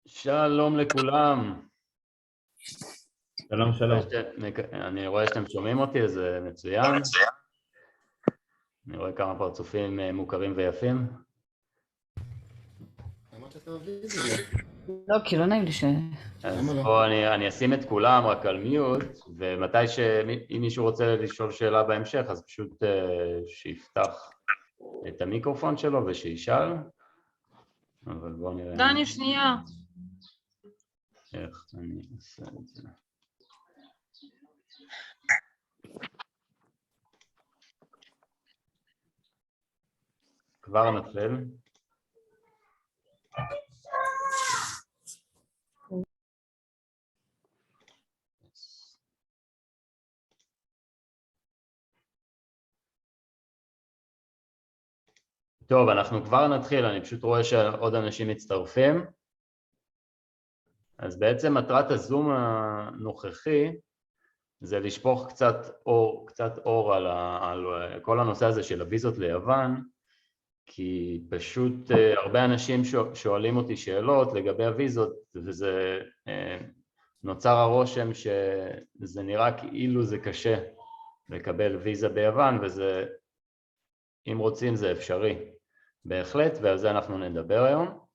שלום לכולם. שלום, שלום. אני רואה שאתם שומעים אותי, אז זה מצוין. אני רואה כמה פרצופים מוכרים ויפים. לא, כי לא נעים לי ש... אז פה אני אשים את כולם רק על מיוט, ומתי שאם מישהו רוצה לשאול שאלה בהמשך, אז פשוט שיפתח את המיקרופון שלו ושישאל. אבל בואו נראה. דני, שנייה. איך אני אעשה את זה? כבר נתחיל. טוב, אנחנו כבר נתחיל, אני פשוט רואה שעוד אנשים מצטרפים. אז בעצם מטרת הזום הנוכחי זה לשפוך קצת אור על כל הנושא הזה של הוויזות ליוון, כי פשוט הרבה אנשים שואלים אותי שאלות לגבי הוויזות, וזה נוצר הרושם שזה נראה כאילו זה קשה לקבל ויזה ביוון, וזה, אם רוצים, זה אפשרי בהחלט, ועל זה אנחנו נדבר היום.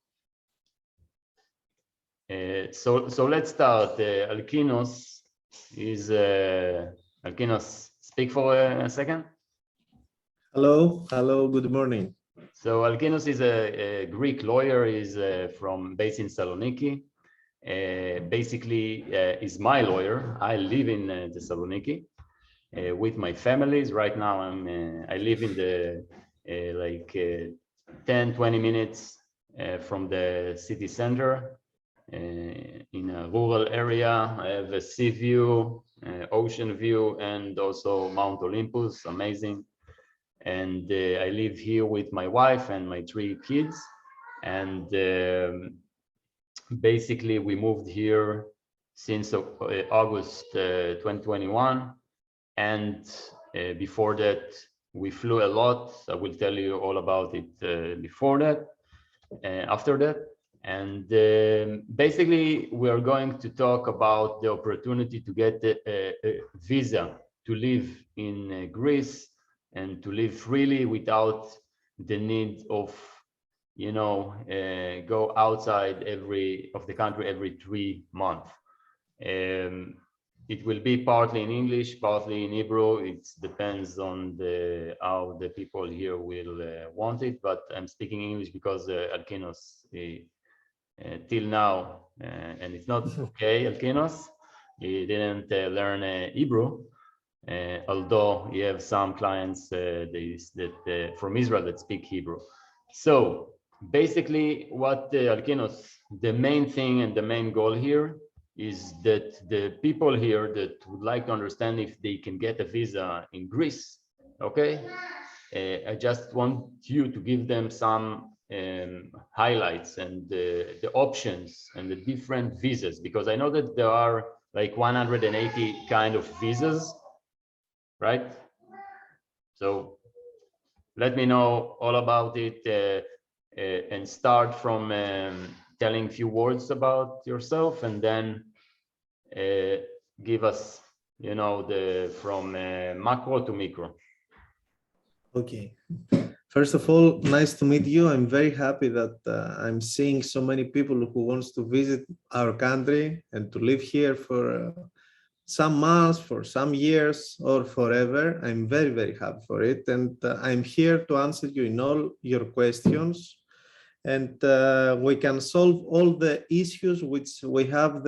So let's start. Alkinos, speak for a second. Hello, good morning. So Alkinos is a Greek lawyer. He's based in Thessaloniki. Basically, is my lawyer. I live in Thessaloniki with my families. Right now, I live in the 10-20 minutes from the city center. In a rural area. I have a sea view, ocean view, and also Mount Olympus, amazing. And I live here with my wife and my 3 kids. And basically we moved here since August 2021. And before that, we flew a lot. I will tell you all about it before that, after that. And basically, we are going to talk about the opportunity to get a visa to live in Greece and to live freely without the need of, go outside of the country every 3 months. It will be partly in English, partly in Hebrew. It depends on how the people here will want it, but I'm speaking English because Alkinos till now, and it's not okay, Alkinos, he didn't learn Hebrew, although he have some clients that from Israel that speak Hebrew. So basically what Alkinos, the main thing and the main goal here is that the people here that would like to understand if they can get a visa in Greece, okay? I just want you to give them some highlights and the options and the different visas, because I know that there are like 180 kind of visas, right? So let me know all about it and start from telling a few words about yourself, and then give us, from macro to micro. Okay. First of all, nice to meet you. I'm very happy that I'm seeing so many people who wants to visit our country and to live here for some months, for some years, or forever. I'm very, very happy for it. And I'm here to answer you in all your questions. And we can solve all the issues which we have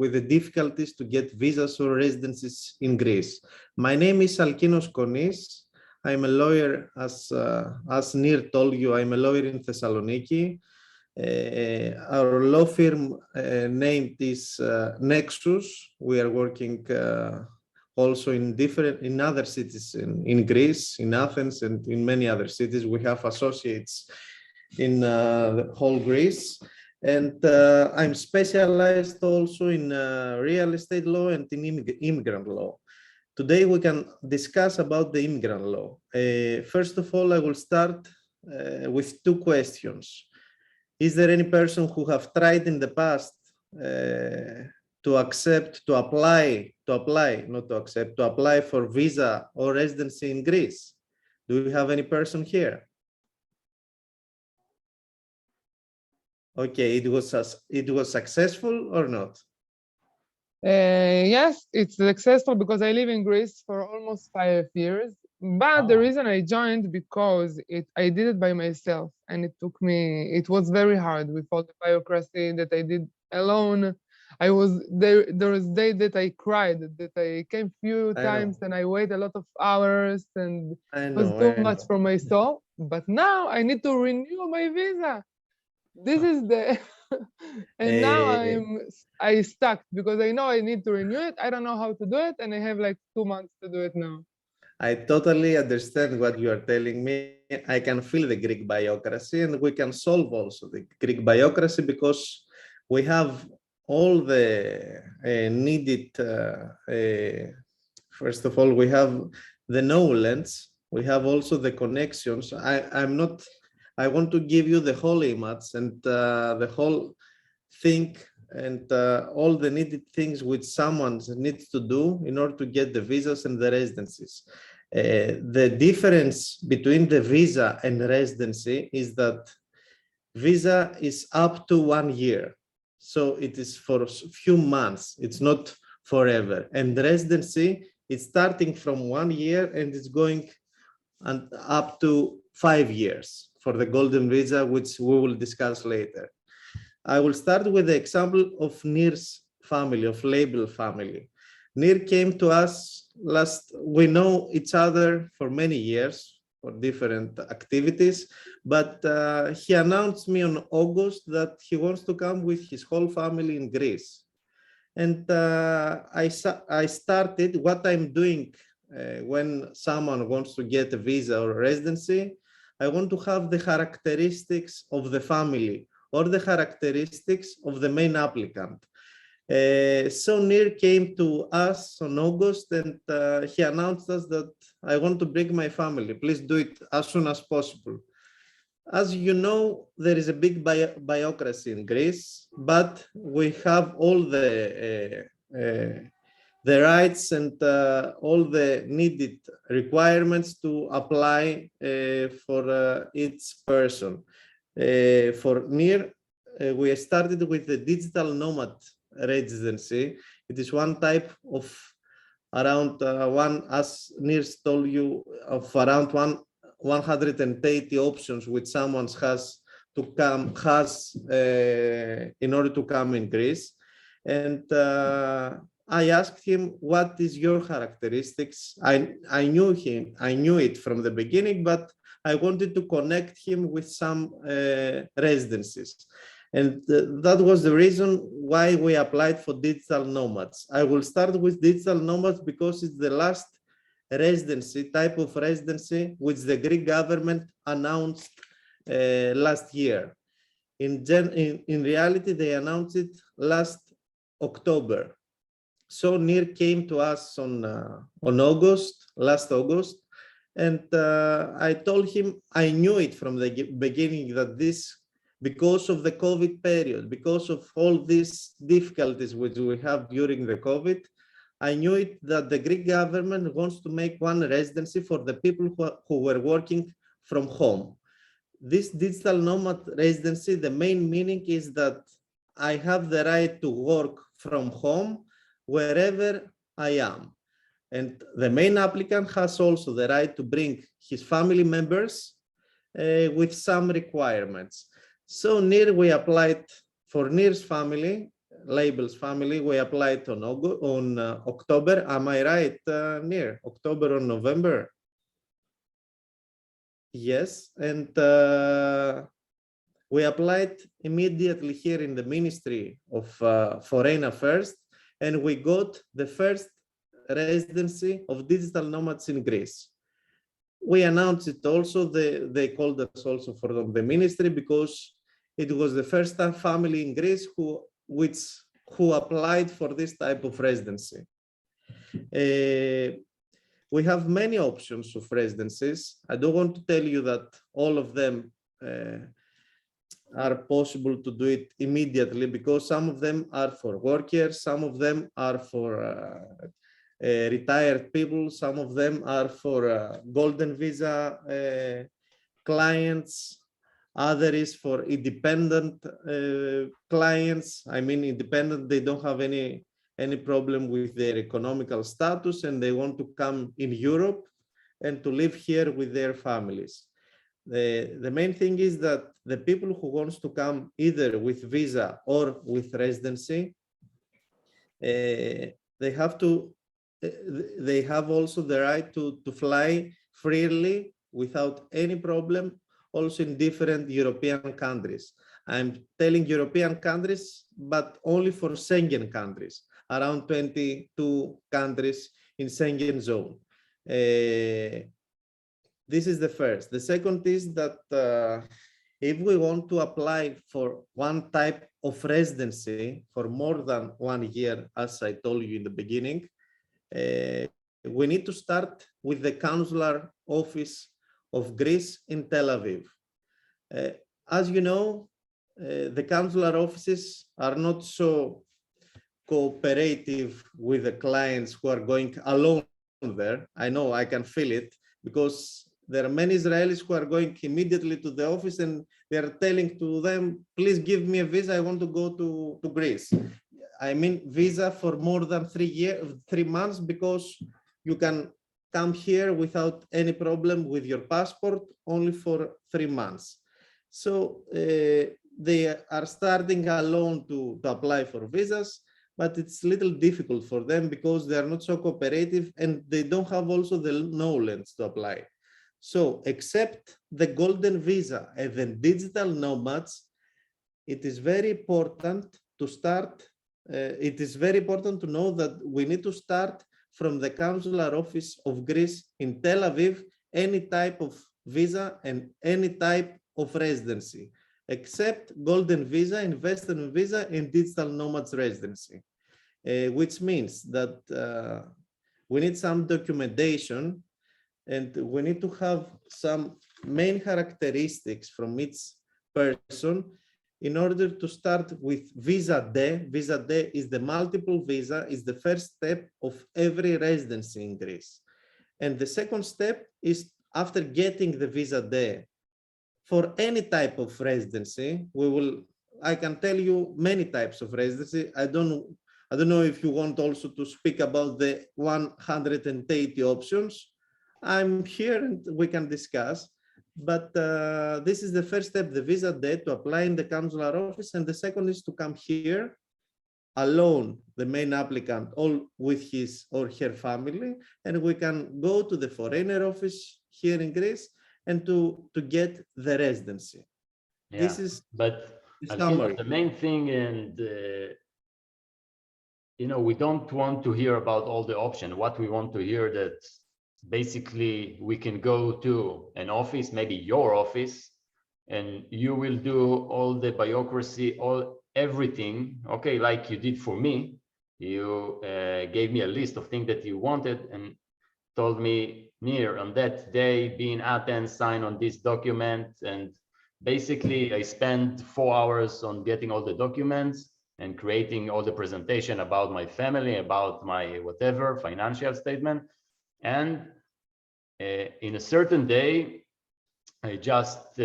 with the difficulties to get visas or residencies in Greece. My name is Alkinos Konis. I'm a lawyer, as Nir told you, I'm a lawyer in Thessaloniki. Our law firm named is Nexus. We are working also in other cities in Greece, in Athens, and in many other cities. We have associates in the whole Greece. And I'm specialized also in real estate law and in immigrant law. Today we can discuss about the immigrant law. First of all, I will start with 2 questions. is there any person who have tried in the past to apply for visa or residency in Greece? Do we have any person here? Okay, it was successful or not? Yes, it's successful because I live in Greece for almost 5 years. But the reason I joined because I did it by myself, and it was very hard with all the bureaucracy that I did alone. I was there was a day that I cried, that I came few times and I wait a lot of hours, and it was too much for my soul. But now I need to renew my visa. This is the and now I stuck because I know I need to renew it. I don't know how to do it, and I have like 2 months to do it now. I totally understand what you are telling me. I can feel the Greek bureaucracy, and we can solve also the Greek bureaucracy because we have all the needed, first of all, we have the knowledge, we have also the connections. I want to give you the whole image and the whole thing and all the needed things which someone needs to do in order to get the visas and the residencies. The difference between the visa and residency is that visa is up to 1 year. So it is for a few months, it's not forever. And the residency is starting from 1 year and it's going up to 5 years for the golden visa, which we will discuss later. I will start with the example of Nir's family, of Label family. Nir came to us we know each other for many years for different activities, but he announced me on August that he wants to come with his whole family in Greece. And I started what I'm doing when someone wants to get a visa or residency. I want to have the characteristics of the family or the characteristics of the main applicant. So Nir came to us on August and he announced us that I want to bring my family. Please do it as soon as possible. As you know, there is a big bureaucracy in Greece, but we have all the rights and all the needed requirements to apply for each person. For Nir, we started with the digital nomad residency. It is one type of around as Nir told you, of around 180 options which someone has in order to come in Greece. And I asked him, what is your characteristics? I knew it from the beginning, but I wanted to connect him with some residencies. And that was the reason why we applied for digital nomads. I will start with digital nomads because it's the last type of residency which the Greek government announced last year. In reality, they announced it last October. So Nir came to us on last August, and I told him I knew it from the beginning that this, because of the COVID period, because of all these difficulties which we have during the COVID, I knew it that the Greek government wants to make one residency for the people who were working from home. This digital nomad residency, the main meaning is that I have the right to work from home wherever I am. And the main applicant has also the right to bring his family members with some requirements. So we applied for Nir's family, Label's family, we applied on October. Am I right, Nir? October or November? Yes, and we applied immediately here in the Ministry of Foreign Affairs, and we got the first residency of digital nomads in Greece. We announced it also, they called us also from the ministry because it was the first time family in Greece who applied for this type of residency. We have many options of residencies. I don't want to tell you that all of them are possible to do it immediately because some of them are for workers, some of them are for retired people, some of them are for golden visa clients, other is for independent clients. I mean, independent, they don't have any problem with their economical status and they want to come in Europe and to live here with their families. The main thing is that the people who wants to come either with visa or with residency, they have also the right to fly freely without any problem, also in different European countries. I'm telling European countries, but only for Schengen countries, around 22 countries in Schengen zone. This is the first. The second is that if we want to apply for one type of residency for more than 1 year, as I told you in the beginning, we need to start with the consular office of Greece in Tel Aviv. As you know, the consular offices are not so cooperative with the clients who are going alone there. I know, I can feel it, because there are many Israelis who are going immediately to the office and they are telling to them, please give me a visa, I want to go to Greece. I mean, visa for more than 3 months, because you can come here without any problem with your passport, only for 3 months. So they are starting alone to apply for visas, but it's a little difficult for them because they are not so cooperative and they don't have also the knowledge to apply. So except the golden visa and the digital nomads, it is very important to start. It is very important to know that we need to start from the consular office of Greece in Tel Aviv, any type of visa and any type of residency, except golden visa, investment visa, and digital nomads residency, which means that we need some documentation and we need to have some main characteristics from each person in order to start with Visa D. Visa D is the multiple visa, is the first step of every residency in Greece. And the second step is, after getting the Visa D for any type of residency, I can tell you many types of residency. I don't know if you want also to speak about the 180 options. I'm here and we can discuss. But this is the first step, the Visa D, to apply in the consular office. And the second is to come here alone, the main applicant, all with his or her family. And we can go to the foreigner office here in Greece and to get the residency. Yeah, this is but summary. The main thing, and we don't want to hear about all the options. What we want to hear that basically we can go to an office, maybe your office, and you will do all the bureaucracy, everything, okay, like you did for me. You gave me a list of things that you wanted and told me, Nir, on that day, be in Athens, sign on this document. And basically I spent 4 hours on getting all the documents and creating all the presentation about my family, about my whatever, financial statement. And in a certain day, I just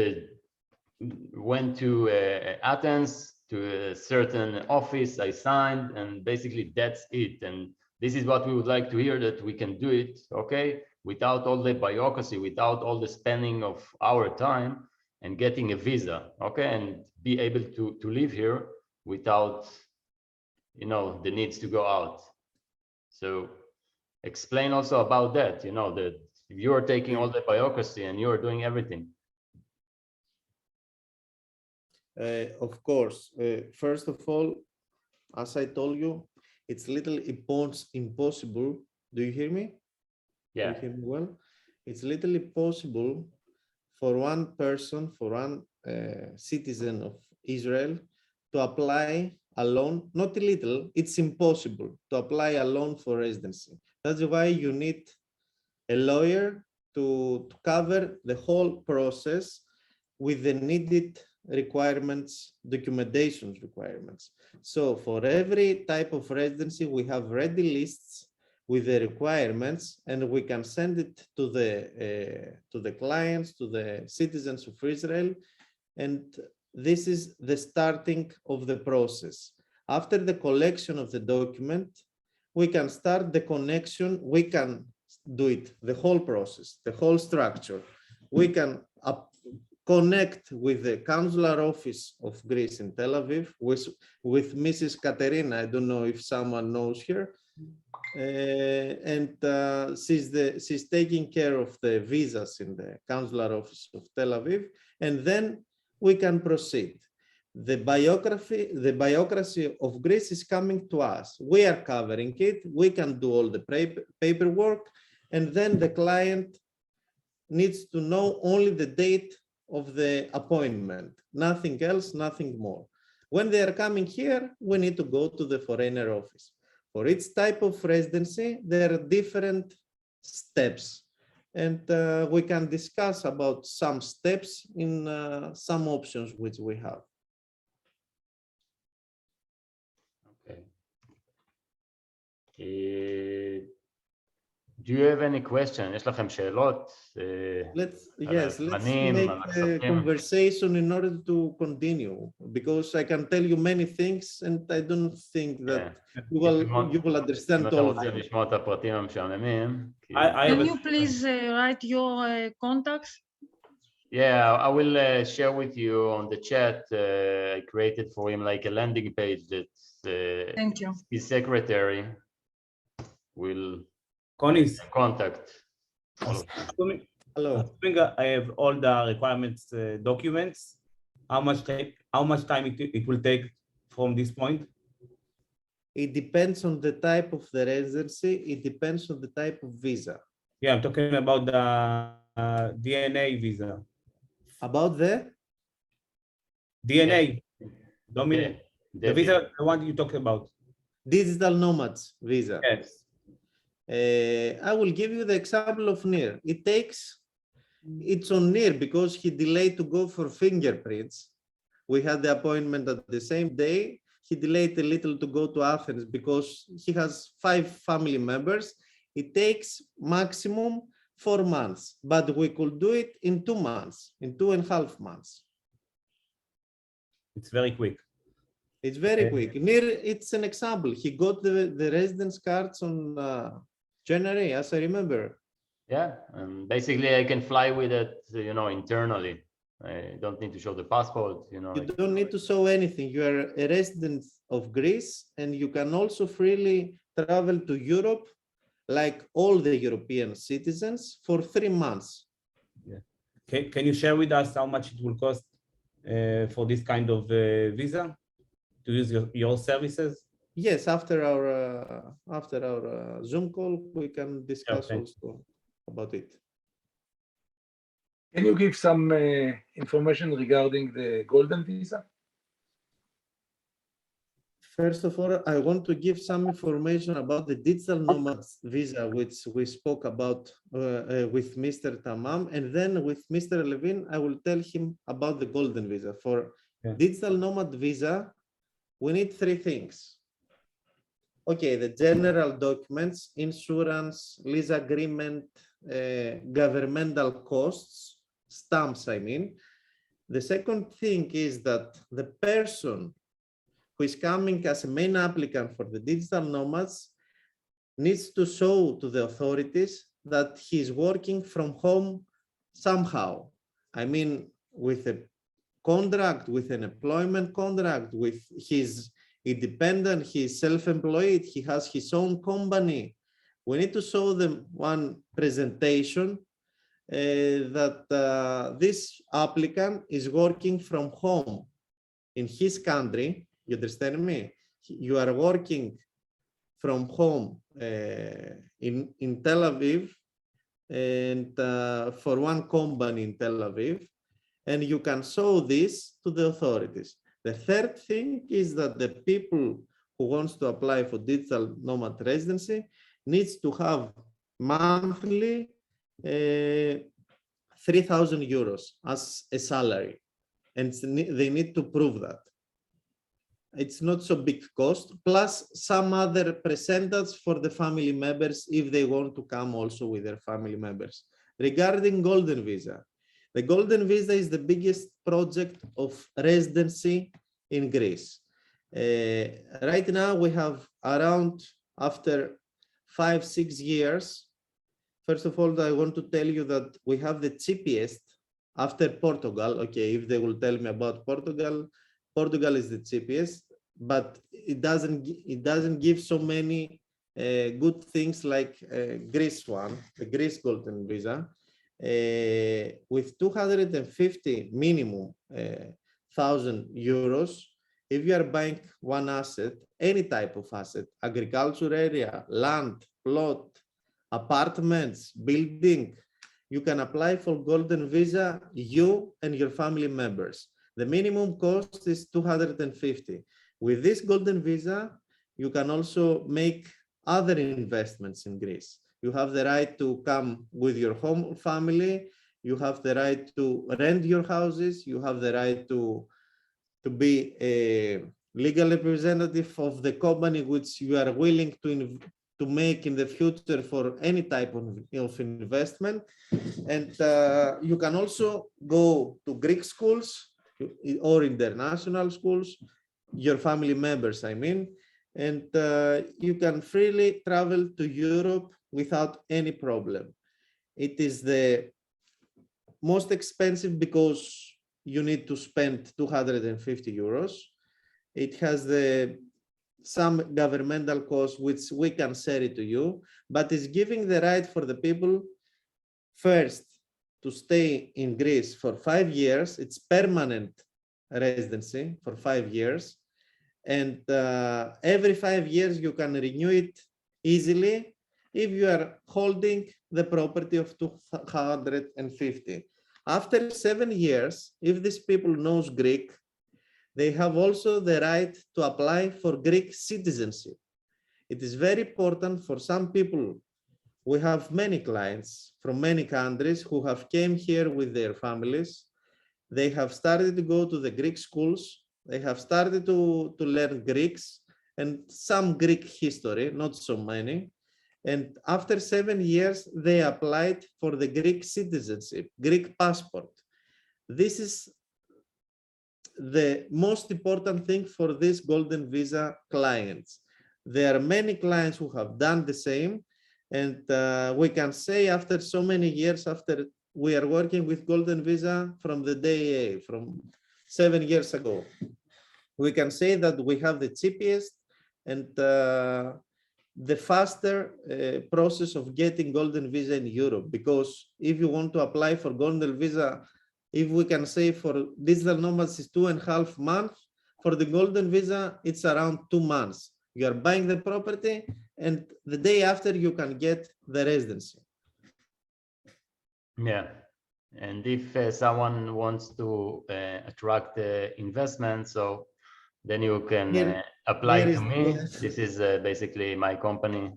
went to Athens, to a certain office, I signed, and basically that's it. And this is what we would like to hear, that we can do it, okay, without all the bureaucracy, without all the spending of our time and getting a visa, okay, and be able to live here without, the needs to go out. So explain also about that, that you're taking all the bureaucracy and you're doing everything. Of course, first of all, as I told you, it's little impossible. Do you hear me? Yeah. Do you hear me well? It's little impossible for one person, for one citizen of Israel to apply alone. Not a little, it's impossible to apply alone for residency. That's why you need a lawyer to cover the whole process with the needed requirements, documentation requirements. So for every type of residency, we have ready lists with the requirements, and we can send it to the clients, to the citizens of Israel. And this is the starting of the process. After the collection of the document, we can start the connection. We can do it, the whole process, the whole structure. We can connect with the consular office of Greece in Tel Aviv, with Mrs. Katerina. I don't know if someone knows her. She's taking care of the visas in the consular office of Tel Aviv, and then we can proceed. The bureaucracy of Greece is coming to us. We are covering it. We can do all the paperwork, and then the client needs to know only the date of the appointment, nothing else, nothing more. When they are coming here, we need to go to the foreigner office. For each type of residency, there are different steps, and we can discuss about some steps in some options which we have. Okay. Do you have any question? יש לכם שאלות? Let's make a conversation in order to continue, because I can tell you many things, and I don't think that you will understand all of them. לשמוע את הפרטים המשעממים. Can you please write your contacts? Yeah, I will share with you on the chat. I created for him like a landing page that Thank you. his secretary will contact. Hello. I have all the requirements documents. How much time it will take from this point? It depends on the type of the residency. It depends on the type of visa. Yeah, I'm talking about the DNA visa. About the DNA. The visa, the one you talk about. Digital nomads visa. Yes. I will give you the example of Nir. It's on Nir because he delayed to go for fingerprints. We had the appointment at the same day. He delayed a little to go to Athens because he has 5 family members. It takes maximum 4 months, but we could do it in 2 months, in 2.5 months. It's very quick. It's very quick. Nir, it's an example. He got the residence cards on January, as I remember. Yeah, and basically I can fly with it, internally. I don't need to show the passport, You don't need to show anything. You are a resident of Greece, and you can also freely travel to Europe, like all the European citizens, for 3 months. Yeah. Can you share with us how much it will cost for this kind of visa to use your services? Yes, after our Zoom call, we can discuss also about it. Can you give some information regarding the golden visa? First of all, I want to give some information about the digital nomads visa, which we spoke about with Mr. Tamam, and then with Mr. Levin, I will tell him about the golden visa. For digital nomad visa, we need 3 things. Okay, the general documents, insurance, lease agreement, governmental costs, stamps, I mean. The second thing is that the person who is coming as a main applicant for the digital nomads needs to show to the authorities that he is working from home somehow. I mean, with a contract, with an employment contract, with his independent, he is self-employed, he has his own company. We need to show them one presentation that this applicant is working from home in his country. You understand me? You are working from home in Tel Aviv and for one company in Tel Aviv, and you can show this to the authorities. The third thing is that the people who wants to apply for digital nomad residency needs to have monthly 3,000 euros as a salary. and they need to prove that. It's not so big cost, plus some other percentage for the family members if they want to come also with their family members. Regarding Golden Visa, the Golden Visa is the biggest project of residency in Greece. Right now we have around, after 5-6 years, first of all, I want to tell you that we have the cheapest after Portugal. Okay, if they will tell me about Portugal, Portugal is the cheapest, but it doesn't give so many good things like Greece one, the Greece Golden Visa, with 250 minimum €1,000. If you are buying one asset, any type of asset, agriculture area, land, plot, apartments, building, you can apply for Golden Visa, you and your family members. The minimum cost is 250. With this Golden Visa, you can also make other investments in Greece. You have the right to come with your home family. You have the right to rent your houses. You have the right to be a legal representative of the company which you are willing to make in the future for any type of investment. And you can also go to Greek schools or international schools, your family members, I mean, and you can freely travel to Europe without any problem. It is the most expensive because you need to spend €250. It has some governmental costs which we can share it to you, but it's giving the right for the people first to stay in Greece for 5 years. It's permanent residency for 5 years. And every 5 years you can renew it easily if you are holding the property of 250. After 7 years, if these people knows Greek, they have also the right to apply for Greek citizenship. It is very important for some people. We have many clients from many countries who have came here with their families. They have started to go to the Greek schools. They have started to learn Greeks and some Greek history, not so many. And after 7 years, they applied for the Greek citizenship, Greek passport. This is the most important thing for these Golden Visa clients. There are many clients who have done the same. And we can say after so many years, after we are working with Golden Visa from the day, from 7 years ago, we can say that we have the cheapest and the faster process of getting Golden Visa in Europe. Because if you want to apply for Golden Visa, if we can say for digital nomads is 2.5 months, for the Golden Visa, it's around 2 months. You are buying the property and the day after you can get the residency. Yeah, and if someone wants to attract investment, so then you can apply to me. This is basically my company,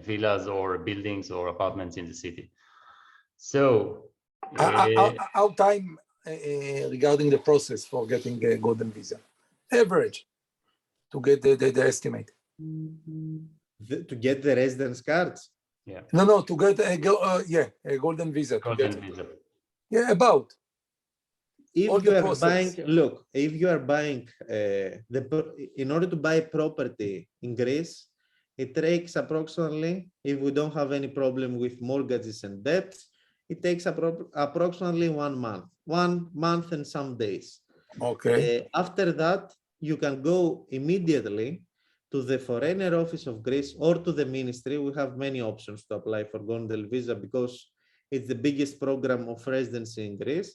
villas or buildings or apartments in the city. So how time regarding the process for getting a Golden Visa? Average to get the estimate. To get the residence cards? Yeah. No, to get a Golden Visa. Golden Visa. Yeah, about. If you are buying, look, if you are buying, in order to buy property in Greece, it takes approximately, if we don't have any problem with mortgages and debts, it takes approximately 1 month, 1 month and some days. Okay. After that, you can go immediately to the Foreigner Office of Greece or to the ministry. We have many options to apply for Golden Visa because it's the biggest program of residency in Greece.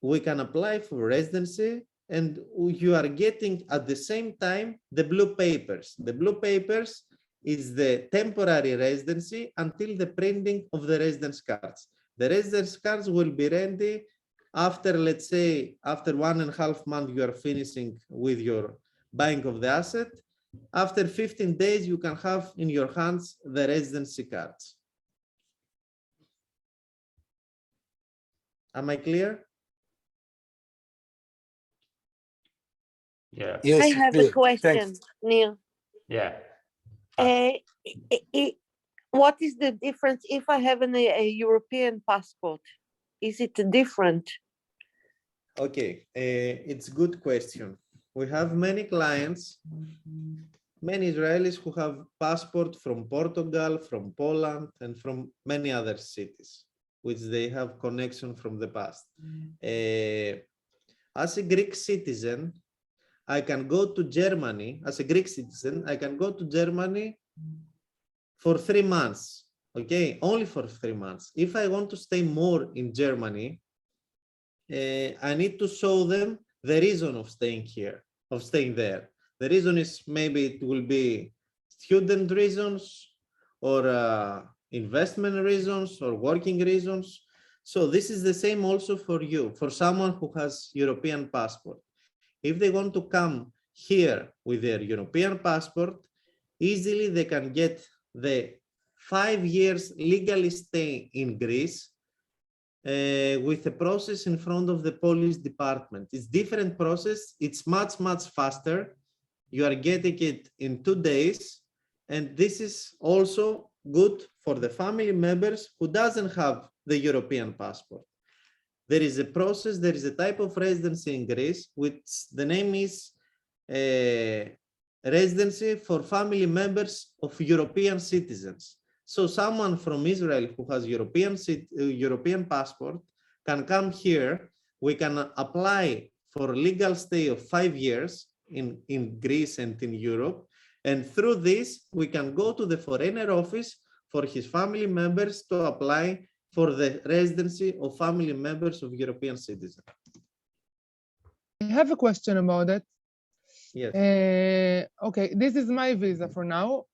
We can apply for residency and you are getting at the same time the blue papers. The blue papers is the temporary residency until the printing of the residence cards. The residence cards will be ready after, let's say, after 1.5 months you are finishing with your buying of the asset. After 15 days, you can have in your hands the residency cards. Am I clear? Yeah. Yes, I have a Nir, question, thanks. Nir. Yeah. What is the difference if I have a European passport? Is it different? Okay, it's a good question. We have many clients, many Israelis who have passport from Portugal, from Poland, and from many other cities, which they have connection from the past. As a Greek citizen, I can go to Germany. As a Greek citizen, I can go to Germany for 3 months. Okay, only for 3 months. If I want to stay more in Germany, I need to show them the reason of staying here, of staying there. The reason is maybe it will be student reasons or investment reasons or working reasons. So this is the same also for you, for someone who has European passport. If they want to come here with their European passport, easily they can get the 5 years legally stay in Greece with a process in front of the police department. It's different process. It's much, much faster. You are getting it in 2 days. And this is also good for the family members who doesn't have the European passport. There is a process, there is a type of residency in Greece, which the name is residency for family members of European citizens. So someone from Israel who has European passport can come here. We can apply for legal stay of 5 years in Greece and in Europe. And through this, we can go to the foreigner office for his family members to apply for the residency of family members of European citizens. I have a question about it. Yes. Okay, this is my visa for now,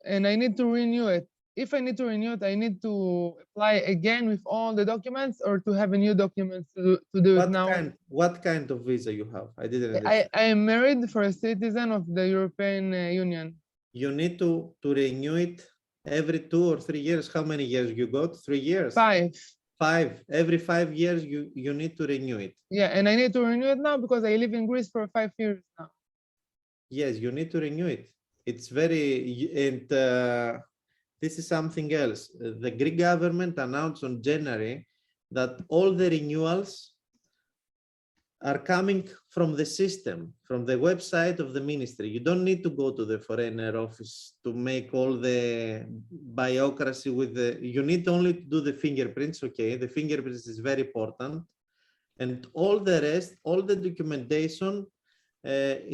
and I need to renew it. If I need to renew it, I need to apply again with all the documents, or to have a new document to do it now? What kind of visa you have? I didn't understand. I am married for a citizen of the European Union. You need to renew it every 2 or 3 years. How many years you got? 3 years? 5. 5. Every 5 years you need to renew it. Yeah, and I need to renew it now because I live in Greece for 5 years now. Yes, you need to renew it. It's very, and this is something else. The Greek government announced on January that all the renewals are coming from the system, from the website of the ministry. You don't need to go to the foreigner office to make all the bureaucracy with the, you need only to do the fingerprints, okay? The fingerprints is very important. And all the rest, all the documentation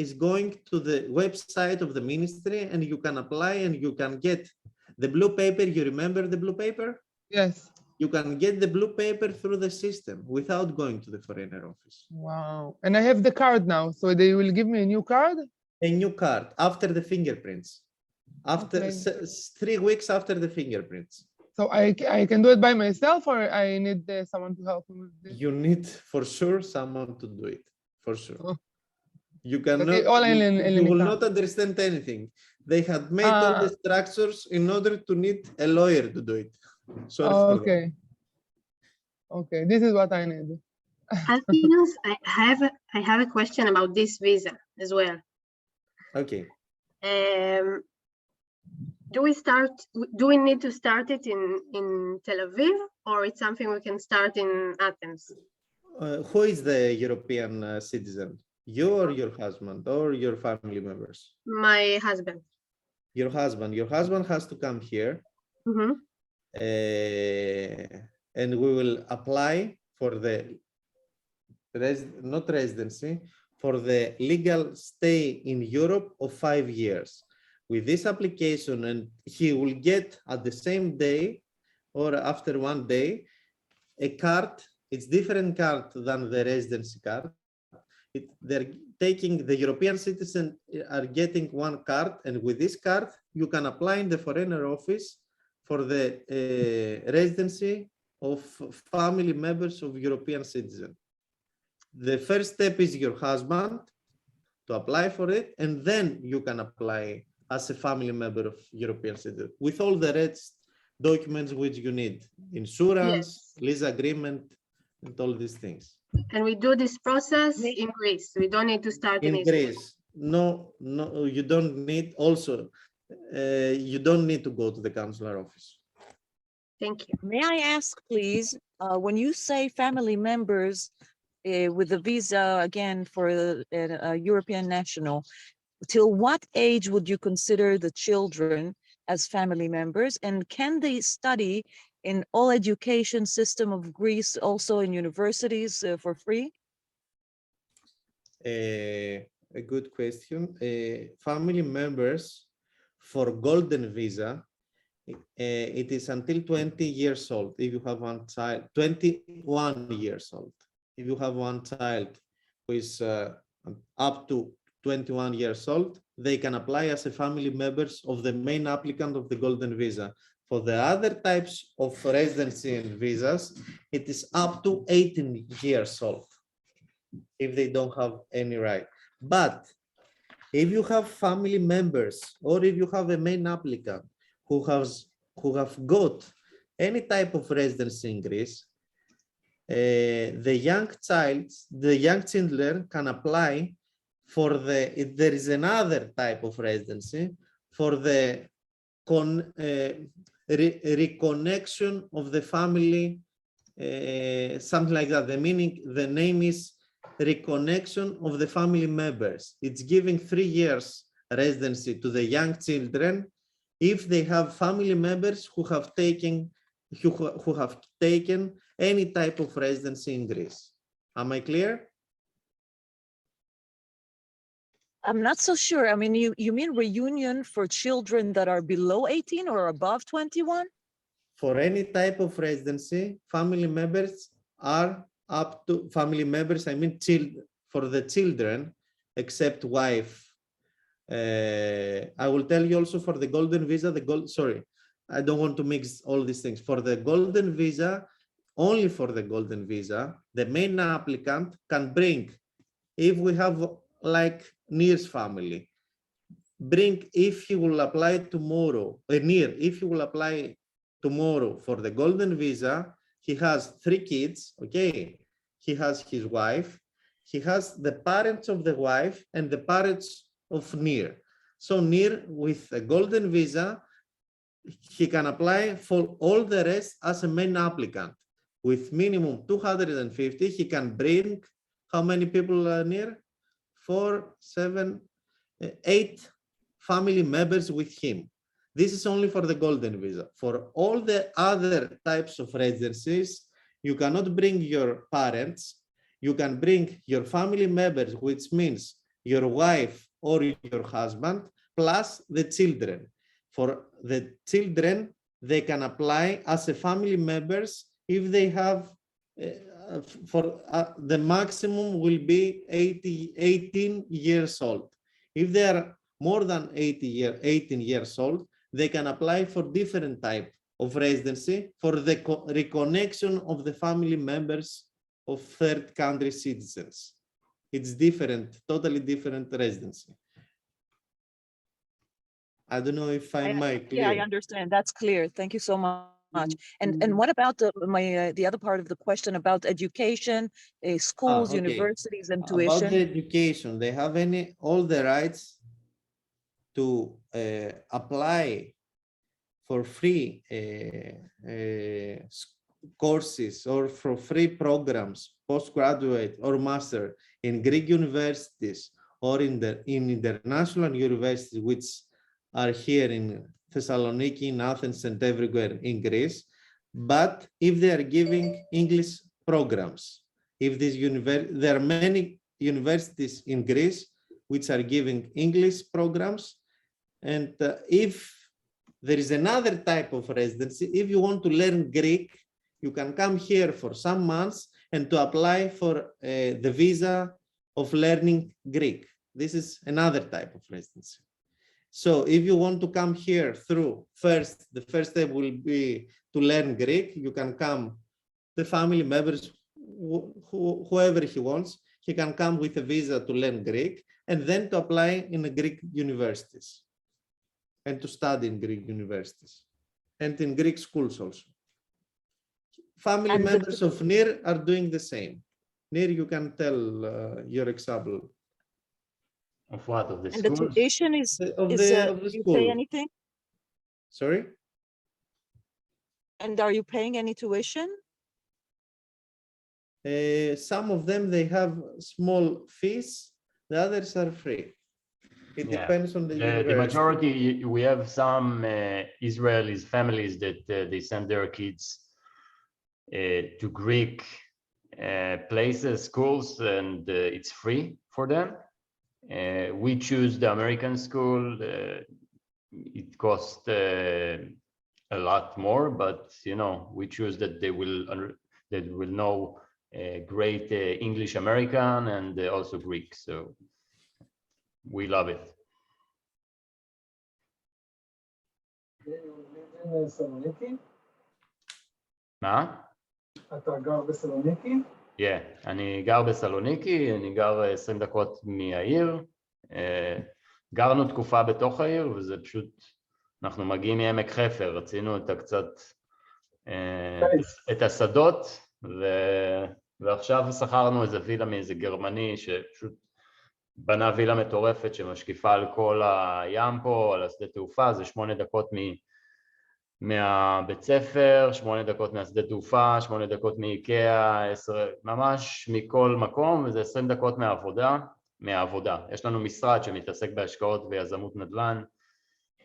is going to the website of the ministry, and you can apply and you can get the blue paper. You remember the blue paper? Yes. You can get the blue paper through the system without going to the foreigner office. Wow. And I have the card now, so they will give me a new card? A new card after the fingerprints. After 3 weeks after the fingerprints. So I can do it by myself, or I need someone to help me with this? You need for sure someone to do it, for sure. Oh. You cannot, you will not understand anything. They had made all the structures in order to need a lawyer to do it. Sorry for okay. Okay, this is what I need. Alpinos, I have a question about this visa as well. Okay. Do we need to start it in Tel Aviv, or it's something we can start in Athens? Who is the European citizen? You or your husband or your family members? My husband. Your husband. Your husband has to come here. Mm-hmm. And we will apply for the not residency, for the legal stay in Europe of 5 years. With this application, and he will get at the same day or after 1 day a card. It's different card than the residency card. They're taking, the European citizens are getting 1 card, and with this card you can apply in the foreigner office for the residency of family members of European citizens. The first step is your husband to apply for it, and then you can apply as a family member of European citizen with all the rest documents which you need, insurance, lease agreement, and all these things. And we do this process in Greece. We don't need to start in Greece. no, you don't need also, you don't need to go to the consular office. Thank you. May I ask, please, when you say family members with a visa, again, for a European national, till what age would you consider the children as family members? And can they study in all education system of Greece, also in universities for free? A good question. Family members for golden visa, it is until 20 years old. If you have one child, 21 years old. If you have one child who is up to 21 years old, they can apply as a family members of the main applicant of the golden visa. For the other types of residency and visas, it is up to 18 years old if they don't have any right. But if you have family members or if you have a main applicant who have got any type of residency in Greece, the young children can apply for if there is another type of residency for the reconnection of the family, something like that. The name is reconnection of the family members. It's giving 3 years residency to the young children if they have family members who have taken any type of residency in Greece. Am I clear? I'm not so sure. I mean, you mean reunion for children that are below 18 or above 21? For any type of residency, family members are up to family members, I mean, for the children, except wife. I will tell you also for the golden visa, sorry, I don't want to mix all these things. For the golden visa, only for the golden visa, the main applicant can bring, if we have like Nir's family, bring, if he will apply tomorrow, Nir, if he will apply tomorrow for the golden visa, he has 3 kids, okay? He has his wife, he has the parents of the wife and the parents of Nir. So Nir, with a golden visa, he can apply for all the rest as a main applicant. With minimum 250, he can bring, how many people are Nir? 4, 7, 8 family members with him. This is only for the golden visa. For all the other types of residencies, you cannot bring your parents, you can bring your family members, which means your wife or your husband, plus the children. For the children, they can apply as a family members if they have, the maximum will be 18 years old. If they are more than 18 years old, they can apply for different type of residency for the reconnection of the family members of third country citizens. It's different, totally different residency. I don't know if I'm clear. Yeah, I understand. That's clear. Thank you so much. And what about the other part of the question about education, schools, okay. universities, and tuition? About the education, they have all the rights to apply for free courses or for free programs, postgraduate or master in Greek universities or in international universities, which are here in Thessaloniki, in Athens, and everywhere in Greece. But if they are giving English programs, if there are many universities in Greece which are giving English programs, and if there is another type of residency, if you want to learn Greek, you can come here for some months and to apply for the visa of learning Greek. This is another type of residency. So if you want to come here through the first step will be to learn Greek, you can come, the family members, whoever he wants, he can come with a visa to learn Greek and then to apply in the Greek universities and to study in Greek universities and in Greek schools also. Family members of Nir are doing the same. Nir, you can tell your example. Of what? Of the And the schools? tuition is, Of is the you school. pay anything? Sorry? And are you paying any tuition? Some of them, they have small fees, the others are free. It Yeah. depends on the The university. majority, we have some Israelis, families that they send their kids to Greek places, schools, and it's free for them. We choose the American school. It costs a lot more, but you know, we choose that they will know great English American and also Greek. So we love it. מה? אתה גר בסלוניקי? Yeah, אני גר בסלוניקי, אני גר 20 דקות מהעיר. גרנו תקופה בתוך העיר, וזה פשוט, אנחנו מגיעים מעמק חפר, רצינו את קצת, את השדות, ועכשיו שכרנו איזה וילה מאיזה גרמני, שפשוט בנה וילה מטורפת שמשקיפה על כל הים פה, על השדה תעופה, זה 8 דקות מהבית ספר, 8 דקות מהשדה תעופה, 8 דקות מאיקאה, 10, ממש מכל מקום, וזה 20 דקות מהעבודה. יש לנו משרד שמתעסק בהשקעות ויזמות נדל"ן,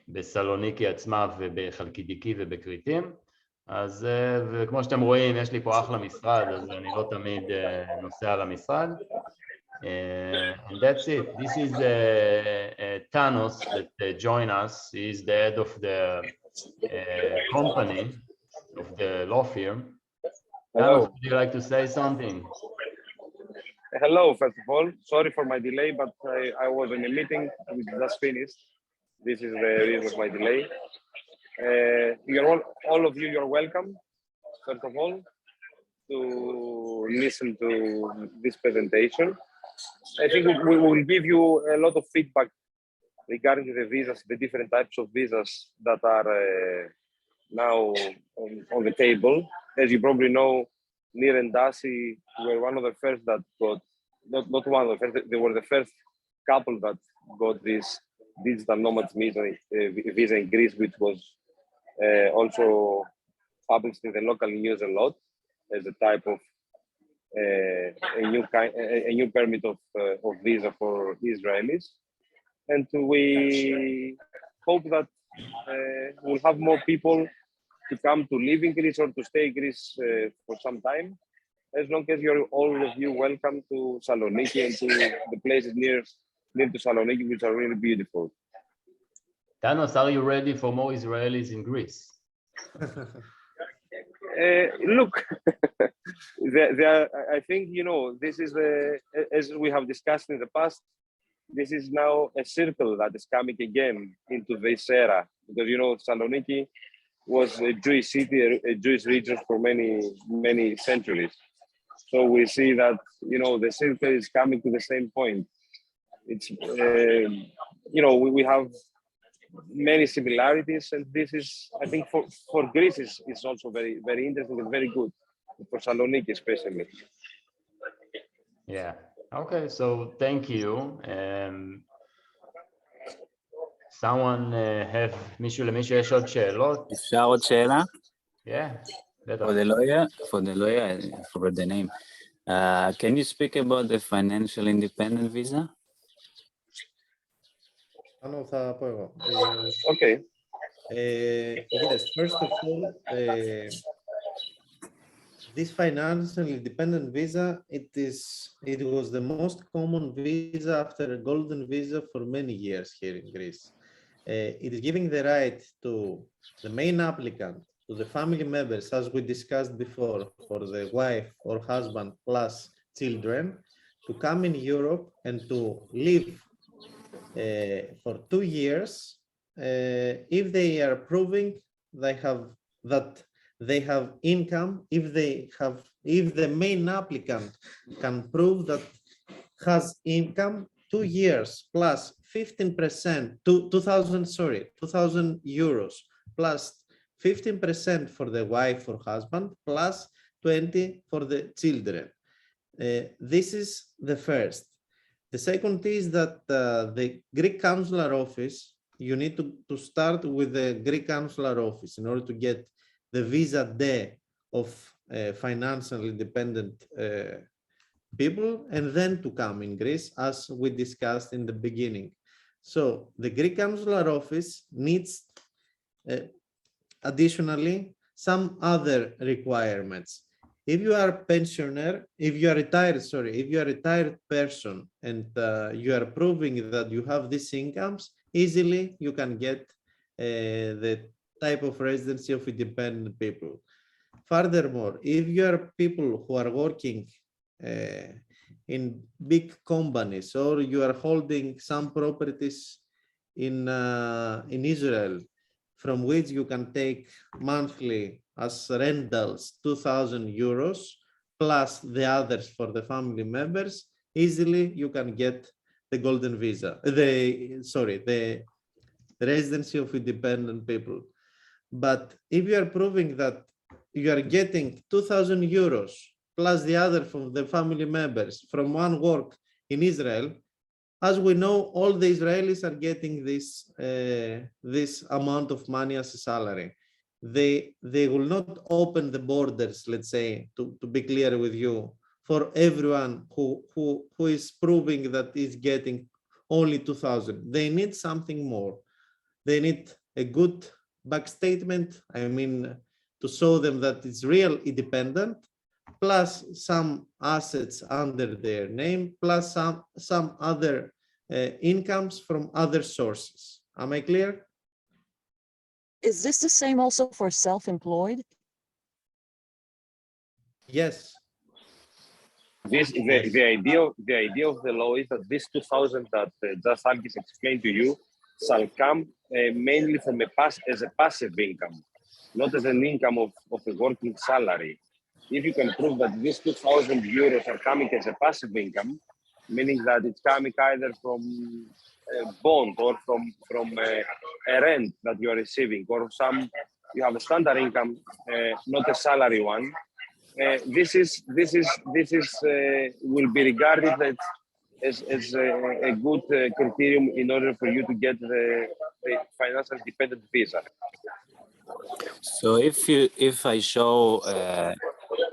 בסלוניקי עצמה ובחלקידיקי ובכריתים, אז וכמו שאתם רואים, יש לי פה אחלה משרד, אז אני לא תמיד נוסע למשרד. And that's it. This is Thanos that joined us. He is the head of the company, of the law firm. Thanos, would you like to say something? Hello, first of all. Sorry for my delay, but I was in a meeting which just finished. This is the reason of my delay. All of you, you're welcome, first of all, to listen to this presentation. I think we will give you a lot of feedback regarding the visas, the different types of visas that are now on the table. As you probably know, Nir and Dasi were one of the first that got, not one of the first, they were the first couple that got this digital nomad visa in Greece, which was also published in the local news a lot as a type of a new permit of visa for Israelis. And we hope that we'll have more people to come to live in Greece or to stay in Greece for some time, as long as you're all of you welcome to Saloniki and to the places near to Saloniki, which are really beautiful. Thanos, are you ready for more Israelis in Greece? Look, I think, you know, this is, as we have discussed in the past, this is now a circle that is coming again into this era, because, you know, Saloniki was a Jewish city, a Jewish region for many centuries. So we see that, you know, the circle is coming to the same point. It's, you know, we have many similarities, and this is, I think, for Greece is also very, very interesting and very good, for Saloniki especially. Yeah. Okay, so thank you. Someone have למישהו יש עוד שאלות? אפשר עוד שאלה? Yeah, בטח. For the lawyer, I forgot the name. Can you speak about the financial independent visa? Okay. Yes, first of all, this financial independent visa, it was the most common visa after a golden visa for many years here in Greece. It is giving the right to the main applicant, to the family members, as we discussed before, for the wife or husband plus children, to come in Europe and to live for 2 years if they are proving they have income, if the main applicant can prove that has income 2 years plus 15%, 2,000 euros plus 15% for the wife or husband plus 20 for the children. This is the first. The second is that the Greek consular office, you need to start with the Greek consular office in order to get the visa D of financially independent people, and then to come in Greece, as we discussed in the beginning. So the Greek consular office needs additionally some other requirements. If you are a pensioner, if you are retired, if you are a retired person and you are proving that you have these incomes, easily you can get the type of residency of independent people. Furthermore, if you are people who are working in big companies, or you are holding some properties in Israel, from which you can take monthly as rentals 2,000 euros plus the others for the family members, easily you can get the golden visa, the residency of independent people. But if you are proving that you are getting 2,000 euros plus the other from the family members from one work in Israel, as we know, all the Israelis are getting this amount of money as a salary. They will not open the borders, let's say, to be clear with you, for everyone who is proving that is getting only 2,000. They need something more. They need a good back statement, I mean, to show them that it's real independent, plus some assets under their name, plus some other incomes from other sources. Am I clear? Is this the same also for self-employed? Yes. The idea of the law is that this 2,000 that just Algis explained to you shall come mainly from as a passive income, not as an income of a working salary. If you can prove that these 2,000 euros are coming as a passive income, meaning that it's coming either from a bond or from a rent that you are receiving, or you have a standard income, not a salary one, this will be regarded as a good criterium in order for you to get the financial dependent visa. So if I show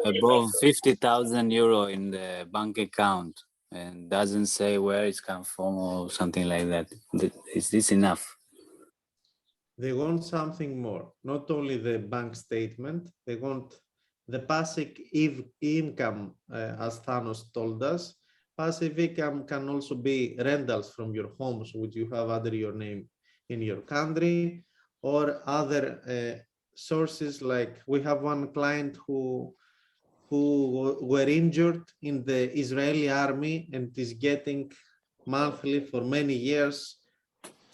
above 50,000 euro in the bank account and doesn't say where it's come from or something like that, is this enough? They want something more, not only the bank statement, they want the passive income, as Thanos told us. Passive income can also be rentals from your homes, which you have under your name in your country, or other sources. Like we have one client who were injured in the Israeli army and is getting monthly for many years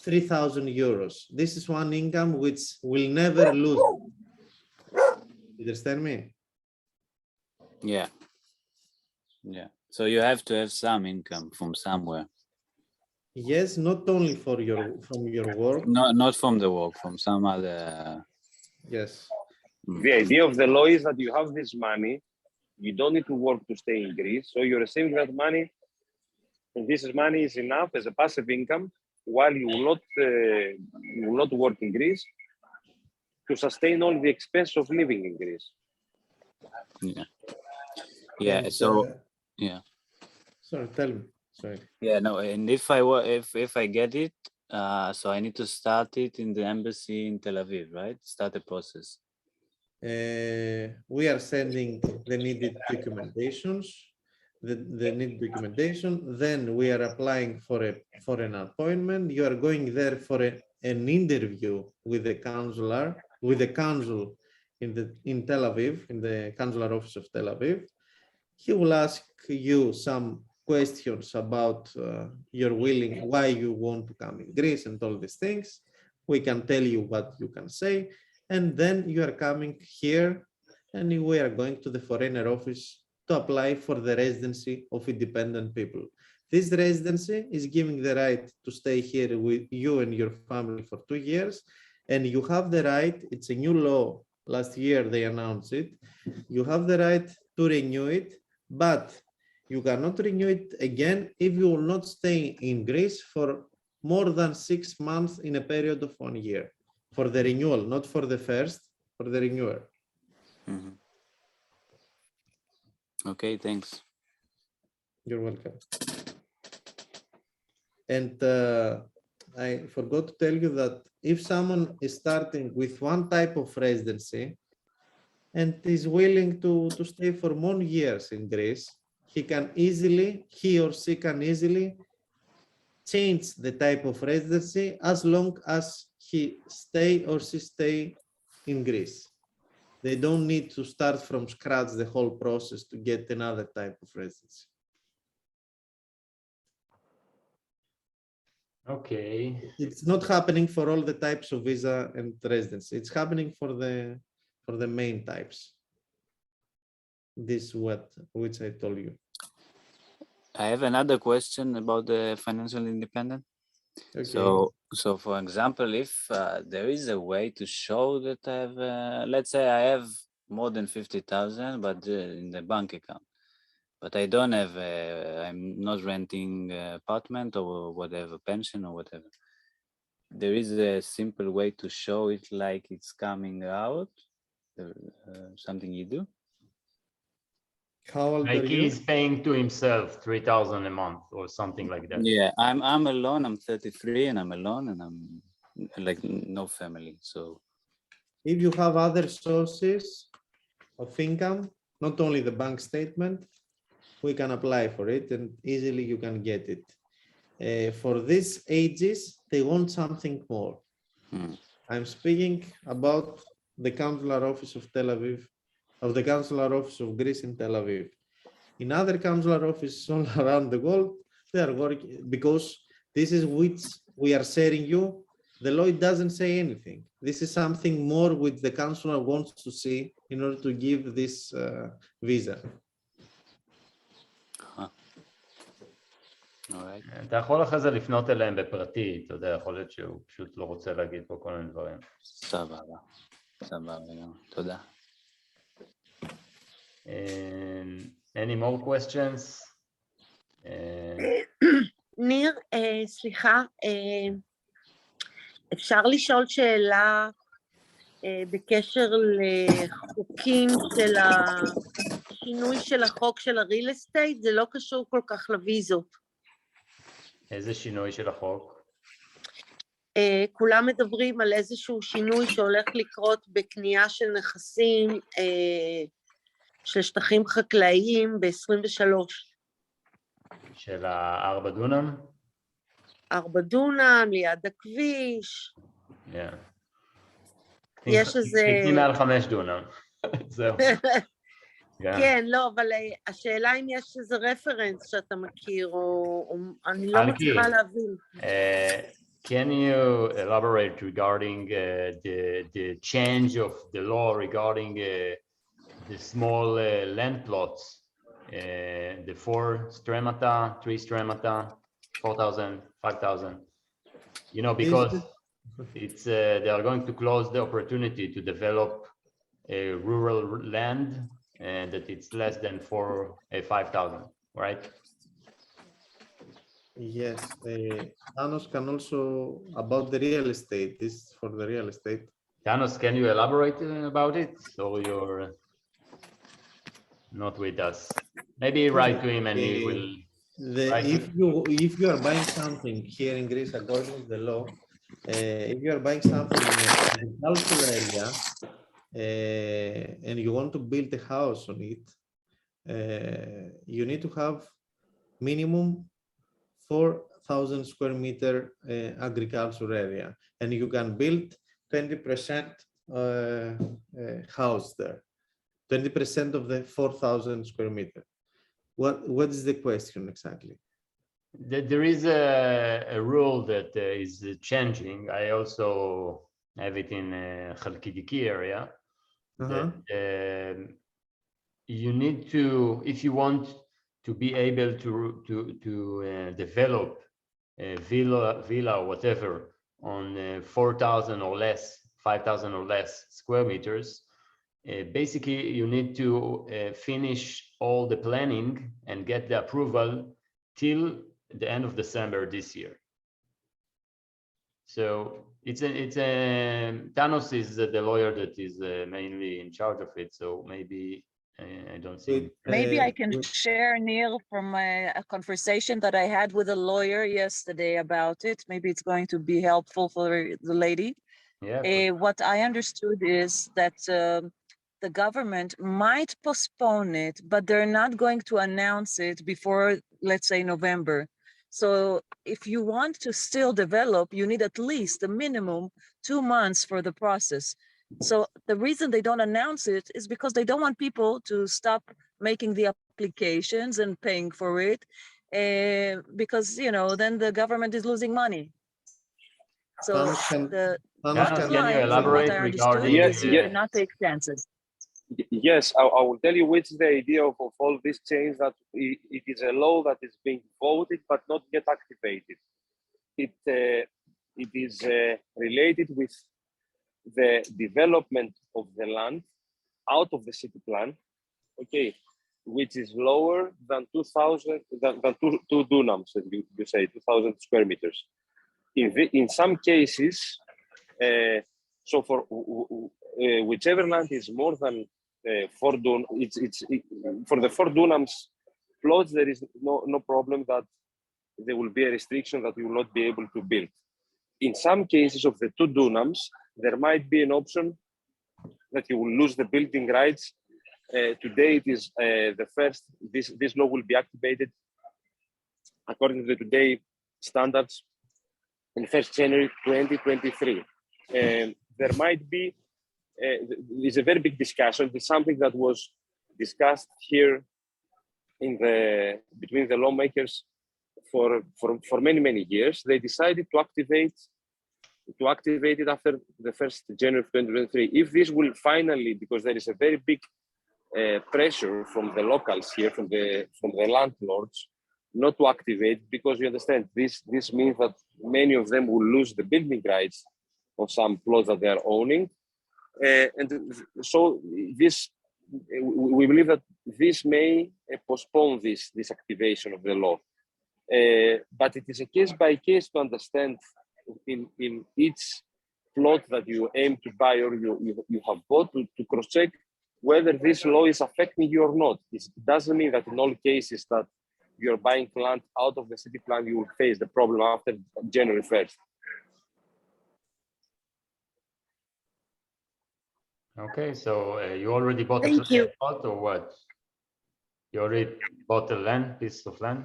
3,000 euros. This is one income which will never lose. You understand me? Yeah. So you have to have some income from somewhere. Yes, not only from your work. Not from the work, from some other. Yes. The idea of the law is that you have this money, you don't need to work to stay in Greece, so you're receiving that money, and this money is enough as a passive income while you will not work in Greece to sustain all the expense of living in Greece. Yeah. And, so yeah. Sorry, tell me. Sorry. Yeah, no, and if I get it, so I need to start it in the embassy in Tel Aviv, right? Start the process. We are sending the needed documentations, the needed documentation. Then we are applying for an appointment. You are going there for an interview with the consul in Tel Aviv, in the consular office of Tel Aviv. He will ask you some questions about why you want to come in Greece and all these things. We can tell you what you can say. And then you are coming here and we are going to the foreigner office to apply for the residency of independent people. This residency is giving the right to stay here with you and your family for 2 years. And you have the right, it's a new law, last year they announced it, you have the right to renew it, but you cannot renew it again if you will not stay in Greece for more than 6 months in a period of 1 year. For the renewal, not for the first, for the renewal. Mm-hmm. Okay, thanks. You're welcome. And I forgot to tell you that if someone is starting with one type of residency and is willing to stay for more years in Greece, he or she can easily change the type of residency as long as he stay or she stay in Greece. They don't need to start from scratch the whole process to get another type of residency. Okay. It's not happening for all the types of visa and residency. It's happening for the main types. This which I told you. I have another question about the financial independent. Okay. So for example, if there is a way to show that I have, let's say I have more than 50,000, but in the bank account, but I don't have, I'm not renting apartment or whatever, pension or whatever. There is a simple way to show it like it's coming out, something you do? How old Like are you? he's paying to himself 3,000 a month or something like that. Yeah, I'm alone, I'm 33 and I'm alone and I'm like no family, so. If you have other sources of income, not only the bank statement, we can apply for it and easily you can get it. For these ages, they want something more. I'm speaking about the consular office of Tel Aviv, of the consular office of Greece in Tel Aviv. In other consular offices all around the world, they are working because this is which we are sharing you. The law doesn't say anything. This is something more which the consular wants to see in order to give this visa. אתה יכול אחרי זה לפנות אליהם בפרטי, אתה יודע, יכול להיות שהוא פשוט לא רוצה להגיד פה כל מיני דברים. סבבה, סבבה, תודה. Any more questions? ניר, סליחה, אפשר לשאול שאלה בקשר לחוקים של השינוי של החוק של הריל אסטייט? זה לא קשור כל כך לוויזות. איזה שינוי של החוק? כולם מדברים על איזשהו שינוי שהולך לקרות בקנייה של נכסים של שטחים חקלאיים ב-23. של 4 דונם? 4 דונם, ליד הכביש. יש איזה... תקני מעל 5 דונם. זהו. כן, לא, אבל השאלה אם יש איזה רפרנס שאתה מכיר, או אני לא מצליחה להבין. Can you elaborate regarding the change of the law regarding the small land plots, the 4 stremata, 3 stremata, 4,000, 5,000? You know, because it's they are going to close the opportunity to develop a rural land and that it's less than 5,000, right? Yes, Thanos can also about the real estate. This is for the real estate. Thanos, can you elaborate about it? So you're not with us. Maybe write to him and he will. If you are buying something here in Greece according to the law, if you are buying something in an agricultural area and you want to build a house on it, you need to have minimum 4,000 square meter agricultural area, and you can build 20% house there, 20% of the 4,000 square meter. What is the question exactly? There is a rule that is changing. I also have it in Khalkidiki area. That, you need to, if you want to be able to develop a villa or whatever on 4,000 or less, 5,000 or less square meters, basically you need to finish all the planning and get the approval till the end of December this year. So it's a Thanos is the lawyer that is mainly in charge of it. So maybe I don't see. Maybe I can share, Neil, from a conversation that I had with a lawyer yesterday about it. Maybe it's going to be helpful for the lady. Yeah. What I understood is that the government might postpone it, but they're not going to announce it before, let's say, November. So if you want to still develop, you need at least a minimum 2 months for the process. So the reason they don't announce it is because they don't want people to stop making the applications and paying for it, because, you know, then the government is losing money. So Can you elaborate regarding? Yes, you cannot take chances. Yes, I will tell you which is the idea of all these changes, that it is a law that is being voted but not yet activated. It is related with the development of the land out of the city plan, okay, which is lower than 2 dunams, as you say, 2,000 square meters. In some cases, so for whichever land is more than 4 dunams, for the 4 dunams plots, there is no problem that there will be a restriction that you will not be able to build. In some cases of the 2 dunams, there might be an option that you will lose the building rights. Today it is the first, this law will be activated according to the today standards in 1st January 2023. There might be, there's a very big discussion. It's something that was discussed here between the lawmakers for many years. They decided to activate it after the 1st January of 2023. If this will finally, because there is a very big pressure from the locals here, from the landlords, not to activate, because you understand this means that many of them will lose the building rights on some plots that they are owning, and so we believe that this may postpone this activation of the law. But it is a case by case to understand in each plot that you aim to buy or you have bought, to cross-check whether this law is affecting you or not. It doesn't mean that in all cases that you're buying land out of the city plan, you will face the problem after January 1st. Okay, so you already bought a plot or what? You already bought a piece of land?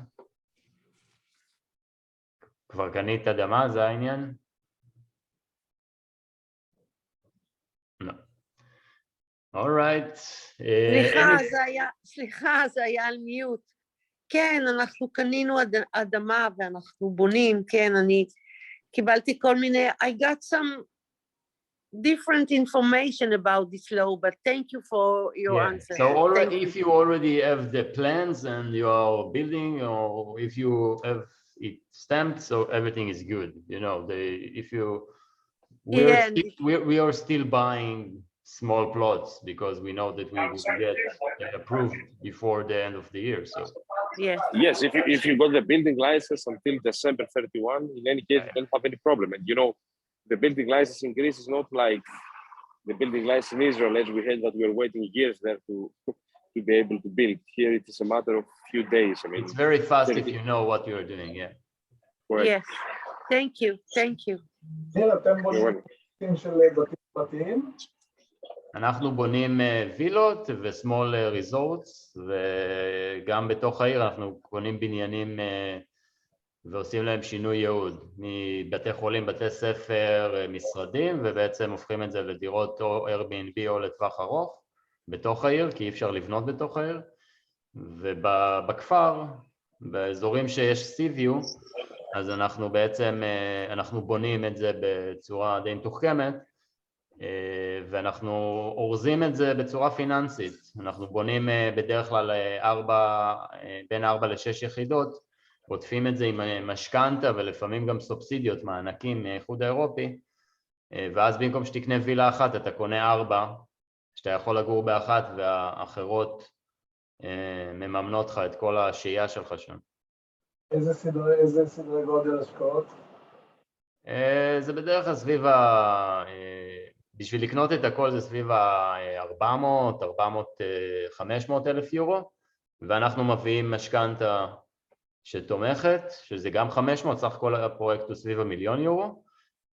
כבר קנית אדמה, זה העניין? לא. All right. סליחה, זה היה על מיוט. כן, אנחנו קנינו אדמה ואנחנו בונים, כן, אני קיבלתי כל מיני, I got some different information about this law, but thank you for your answer. So already, if you already have the plans and you are building, or if you have it stamped, so everything is good. You know, we are still buying small plots because we know that we will get approved before the end of the year. So yes, if you got the building license until December 31, in any case, you don't have any problem. And you know, the building license in Greece is not like the building license in Israel, as we had that we are waiting years there to be able to build. Here it is a matter of few days. I mean, it's very fast if you know what you are doing. Yeah. Correct. Yes. Thank you. אנחנו בונים וילות וסמול ריזורטס, וגם בתוך העיר אנחנו קונים בניינים ועושים להם שינוי ייעוד, מבתי חולים, בתי ספר, משרדים, ובעצם הופכים את זה לדירות או Airbnb או לטווח ארוך בתוך העיר, כי אי אפשר לבנות בתוך העיר. ובכפר, באזורים שיש סיביו, אז אנחנו בעצם, אנחנו בונים את זה בצורה די מתוחכמת, ואנחנו אורזים את זה בצורה פיננסית. אנחנו בונים בדרך כלל בין 4 ל-6 יחידות, עוטפים את זה עם משכנתה ולפעמים גם סובסידיות, מענקים מהאיחוד האירופי, ואז במקום שתקנה וילה אחת אתה קונה 4, שאתה יכול לגור באחת והאחרות מממנות לך את כל השהייה שלך שם. איזה סדרי גודל השקעות? זה בדרך כלל סביב בשביל לקנות את הכל זה סביב ה-400, 500 אלף יורו, ואנחנו מביאים משכנתה שתומכת, שזה גם 500, סך כל הפרויקט הוא סביב ה1,000,000 יורו,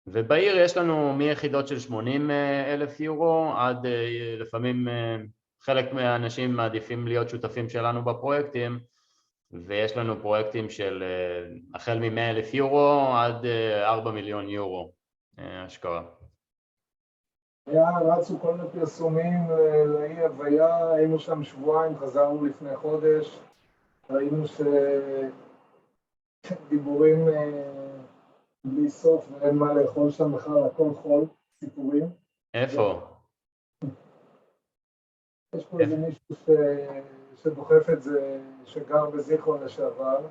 ובעיר יש לנו מיחידות של 80 אלף יורו, עד לפעמים חלק מהאנשים מעדיפים להיות שותפים שלנו בפרויקטים, ויש לנו פרויקטים של החל מ100,000 יורו עד 4,000,000 יורו השקעה. רצו כל מיני פרסומים לאי הוויה, היינו שם שבועיים, חזרנו לפני חודש, ראינו שדיבורים בלי סוף ואין מה לאכול שם בכלל, הכל חול, סיפורים. איפה? יש פה איזה מישהו שדוחף את זה, שגר בזיכרון לשעבר.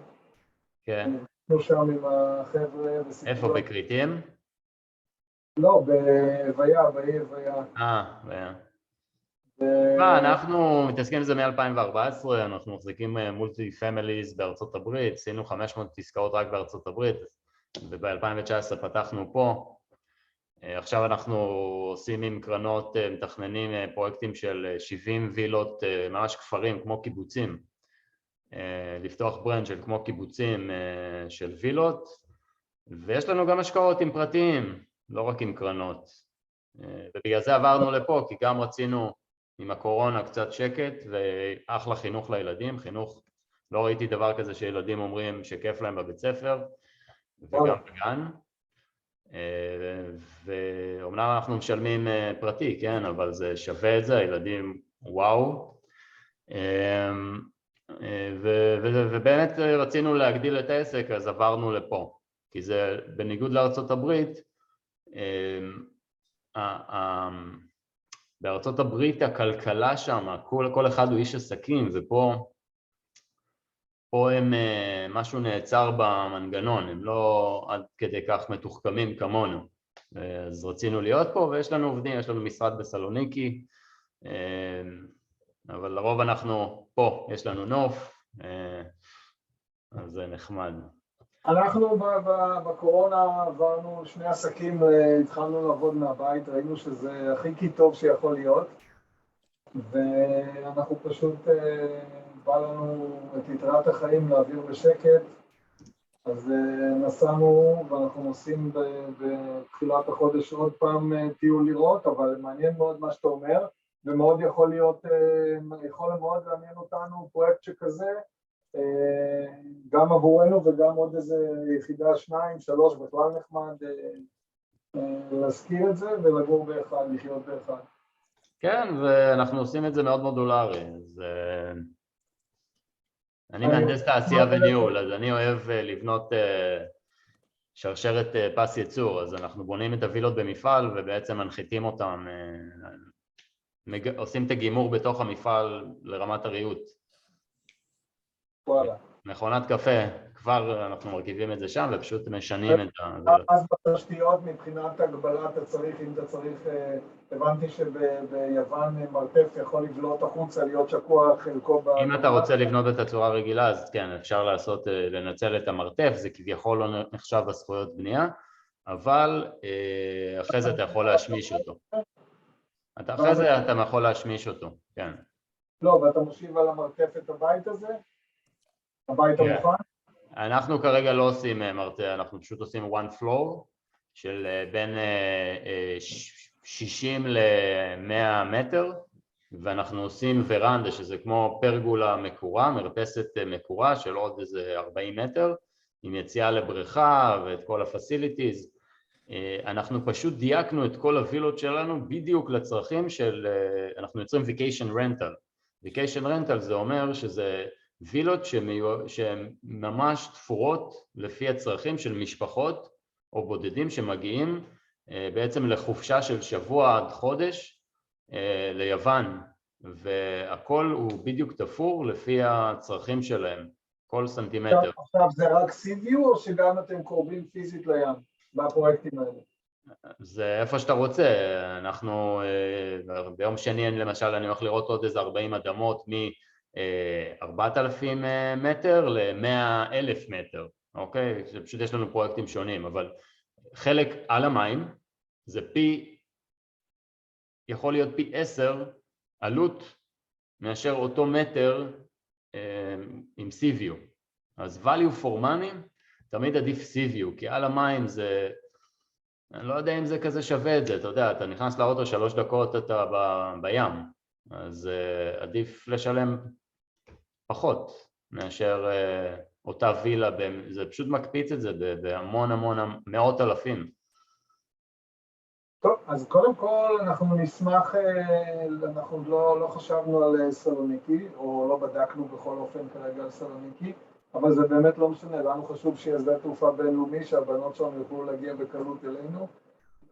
כן. אנחנו שם עם החבר'ה. איפה, בקריטים? לא, בוויה, באי הוויה. וויה. אנחנו מתעסקים בזה מ-2014, אנחנו מחזיקים מולטי פמיליז בארצות הברית, עשינו 500 עסקאות רק בארצות הברית, וב-2019 פתחנו פה. עכשיו אנחנו עושים עם קרנות, מתכננים פרויקטים של 70 וילות, ממש כפרים, כמו קיבוצים. לפתוח ברנד של כמו קיבוצים של וילות, ויש לנו גם השקעות עם פרטיים, לא רק עם קרנות. ובגלל זה עברנו לפה, כי גם רצינו עם הקורונה קצת שקט, ואחלה חינוך לילדים, חינוך, לא ראיתי דבר כזה שילדים אומרים שכיף להם בבית ספר, וגם בגן. ואומנם אנחנו משלמים פרטי, כן, אבל זה שווה את זה, הילדים וואו. ובאמת רצינו להגדיל את העסק, אז עברנו לפה, כי זה בניגוד לארצות הברית, בארצות הברית הכלכלה שם, כל אחד הוא איש עסקים, ופה הם משהו נעצר במנגנון, הם לא עד כדי כך מתוחכמים כמונו. אז רצינו להיות פה, ויש לנו עובדים, יש לנו משרד בסלוניקי, אבל לרוב אנחנו פה, יש לנו נוף, אז זה נחמד. אנחנו בקורונה עברנו 2 עסקים, התחלנו לעבוד מהבית, ראינו שזה הכי טוב שיכול להיות, ואנחנו פשוט, בא לנו את יתרת החיים להעביר בשקט, אז נסענו ואנחנו נוסעים בתחילת החודש עוד פעם טיול לראות, אבל מעניין מאוד מה שאתה אומר, ומאוד יכול מאוד לעניין אותנו פרויקט שכזה, גם עבורנו וגם עוד איזה יחידה 2, 3, בכלל נחמד להזכיר את זה ולגור באחד, לחיות באחד. כן, ואנחנו עושים את זה מאוד מודולרי, אז אני מהנדס תעשייה וניהול, אז אני אוהב לבנות שרשרת פס ייצור, אז אנחנו בונים את הווילות במפעל ובעצם מנחיתים אותם, עושים את הגימור בתוך המפעל לרמת הריהוט. וואלה. מכונת קפה, כבר אנחנו מרכיבים את זה שם ופשוט משנים את זה. אז בתשתיות מבחינת הגבלה אתה צריך, אם אתה צריך, הבנתי שביוון מרתף יכול לבלוט החוצה, להיות שקוע חלקו אם אתה רוצה לבנות את הצורה רגילה, אז כן, אפשר לעשות, לנצל את המרתף, זה כביכול לא נחשב בזכויות בנייה, אבל אחרי זה אתה יכול להשמיש אותו. אחרי זה אתה יכול להשמיש אותו, כן. לא, ואתה מושיב על המרתף את הבית הזה? הבית המוכן? אנחנו כרגע לא עושים מרתף, אנחנו פשוט עושים one floor של בין 60 ל-100 מטר, ואנחנו עושים ורנדה שזה כמו פרגולה מקורה, מרפסת מקורה של עוד איזה 40 מטר, עם יציאה לבריכה ואת כל הפסיליטיז. אנחנו פשוט דייקנו את כל הווילות שלנו בדיוק לצרכים של, אנחנו יוצרים vacation rental. vacation rental זה אומר שזה וילות שהן ממש תפורות לפי הצרכים של משפחות או בודדים שמגיעים בעצם לחופשה של שבוע עד חודש ליוון, והכל הוא בדיוק תפור לפי הצרכים שלהם, כל סנטימטר. עכשיו זה רק סיביו או שגם אתם קרובים פיזית לים בפרויקטים האלה? זה איפה שאתה רוצה. אנחנו, ביום שני למשל אני הולך לראות עוד איזה 40 אדמות מ-4,000 מטר ל-100,000 מטר, אוקיי? פשוט יש לנו פרויקטים שונים, אבל חלק על המים זה יכול להיות פי 10 עלות מאשר אותו מטר עם C-View. אז value for money תמיד עדיף C-View, כי על המים זה, אני לא יודע אם זה כזה שווה את זה, אתה יודע, אתה נכנס לאוטו 3 דקות אתה בים, אז עדיף לשלם פחות מאשר אותה וילה, זה פשוט מקפיץ את זה בהמון מאות אלפים. טוב, אז קודם כל אנחנו נשמח, אנחנו לא חשבנו על סלוניקי, או לא בדקנו בכל אופן כרגע על סלוניקי, אבל זה באמת לא משנה, לנו חשוב שיהיה שדה תעופה בינלאומי, שהבנות שם יוכלו להגיע בקלות אלינו,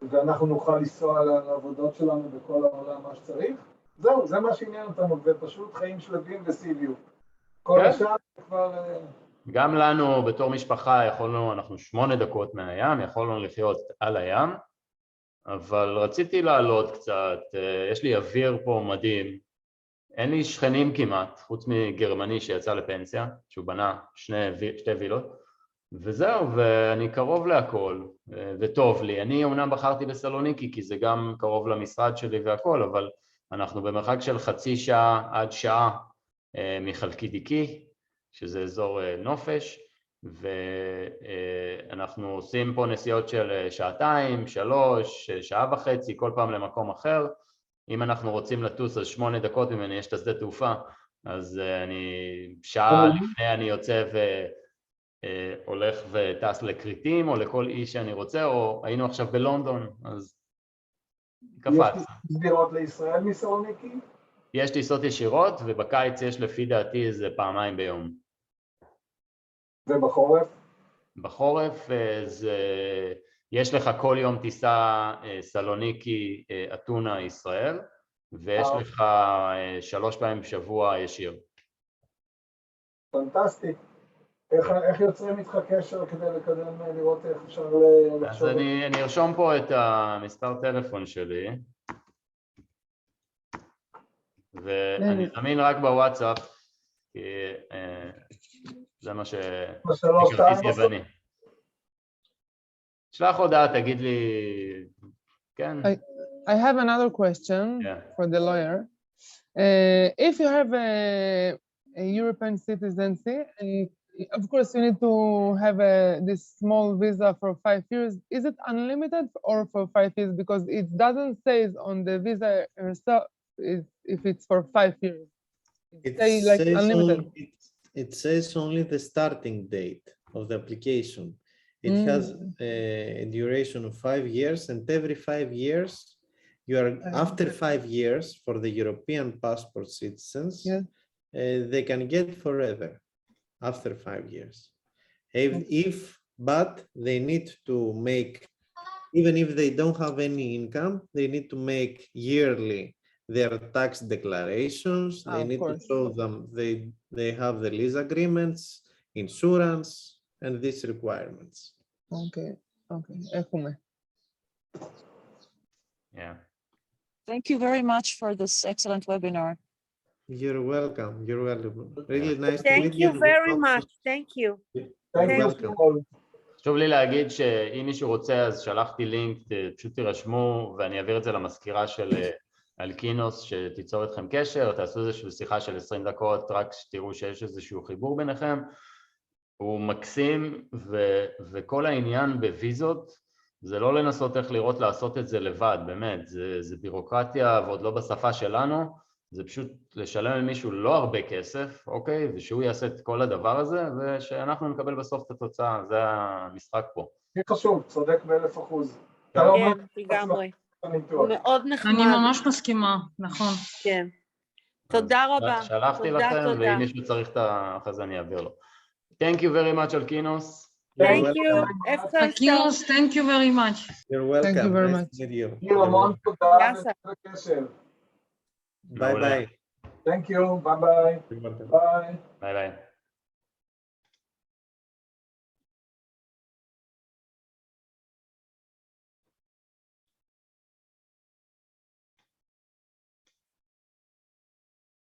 ואנחנו נוכל לנסוע לעבודות שלנו בכל העולם מה שצריך. זהו, זה מה שעניין אותנו, ופשוט חיים שלבים וסיביות. כל השאר כבר... גם לנו בתור משפחה יכולנו, אנחנו 8 דקות מהים, יכולנו לחיות על הים, אבל רציתי לעלות קצת, יש לי אוויר פה מדהים, אין לי שכנים כמעט, חוץ מגרמני שיצא לפנסיה, שהוא בנה 2 וילות, וזהו, ואני קרוב להכל, וטוב לי. אני אומנם בחרתי בסלוניקי, כי זה גם קרוב למשרד שלי והכל, אבל אנחנו במרחק של חצי שעה עד שעה מחלקידיקי, שזה אזור נופש, ואנחנו עושים פה נסיעות של 2, 3, 1.5 שעה, כל פעם למקום אחר. אם אנחנו רוצים לטוס אז 8 דקות ממני יש את השדה תעופה, אז שעה לפני אני יוצא והולך וטס לקריטים או לכל אי שאני רוצה, או היינו עכשיו בלונדון, אז קפץ. יש טיסות לישראל מסלוניקי? יש טיסות ישירות, ובקיץ יש לפי דעתי איזה 2 פעמים ביום. ובחורף? בחורף יש לך כל יום טיסה סלוניקי אתונה ישראל, ויש לך 3 פעמים בשבוע ישיר. פנטסטי. איך יוצרים איתך קשר כדי לקדם, לראות איך אפשר לחשוב? אז אני ארשום פה את המספר טלפון שלי, ואני זמין רק בוואטסאפ, כי זה מה כרטיס יווני. שלח הודעה, תגיד לי, כן. I have another question for the lawyer. If you have a European citizency, and of course you need to have this small visa for 5 years, is it unlimited or for 5 years? Because it doesn't say on the visa itself if it's for 5 years. It says like unlimited. It says only the starting date of the application. It has a duration of 5 years, and every 5 years, you are after 5 years for the European passport citizens, they can get forever after 5 years. But they need to make, even if they don't have any income, they need to make yearly their tax declarations. They need to show them they have the lease agreements, insurance, and these requirements. Okay. Yeah. Thank you very much for this excellent webinar. You're welcome. You're welcome. Really nice to meet you. Thank you very much. Thank you. You're welcome. חשוב לי להגיד שאם מישהו רוצה אז שלחתי לינק, פשוט תירשמו ואני אעביר את זה למזכירה של אלקינוס שתיצור אתכם קשר, תעשו איזושהי שיחה של 20 דקות, רק שתראו שיש איזשהו חיבור ביניכם. הוא מקסים, וכל העניין בוויזות זה לא לנסות איך לראות לעשות את זה לבד, באמת, זה בירוקרטיה ועוד לא בשפה שלנו, זה פשוט לשלם למישהו לא הרבה כסף, אוקיי, ושהוא יעשה את כל הדבר הזה, ושאנחנו נקבל בסוף את התוצאה, זה המשחק פה. הכי חשוב, צודק ב1,000%. כן, לגמרי. מאוד נחמד. אני ממש מסכימה, נכון. כן. תודה רבה. שלחתי לכם, ואם מישהו צריך את האחוז אני אעביר לו. Thank you very much, Alkinos. Thank you. Alkinos, thank you very much. You're welcome. Thank you very much. Bye bye. Thank you. Bye bye. Bye. Bye bye.